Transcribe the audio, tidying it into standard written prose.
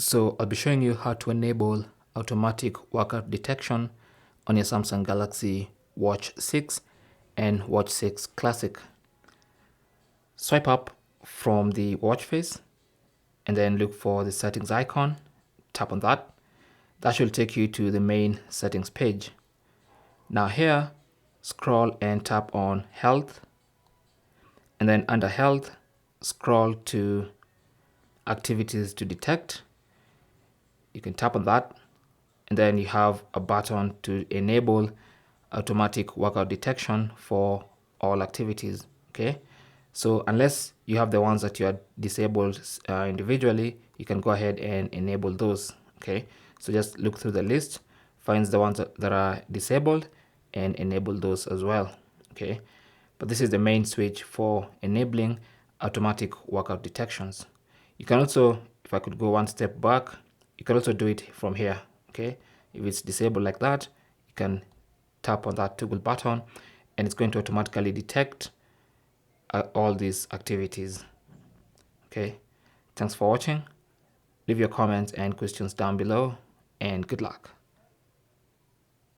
So I'll be showing you how to enable automatic workout detection on your Samsung Galaxy Watch 6 and Watch 6 Classic. Swipe up from the watch face and then look for the settings icon. Tap on that. That should take you to the main settings page. Now here, scroll and tap on Health, and then under Health, scroll to Activities to Detect. You can tap on that, and then you have a button to enable automatic workout detection for all activities. Okay, so unless you have the ones that you are disabled individually, you can go ahead and enable those. Okay, so just look through the list, find the ones that are disabled and enable those as well. Okay, but this is the main switch for enabling automatic workout detections. You can also, if I could go one step back, you can also do it from here. Okay, if it's disabled like that, you can tap on that toggle button and it's going to automatically detect all these activities. Okay, thanks for watching. Leave your comments and questions down below, and good luck.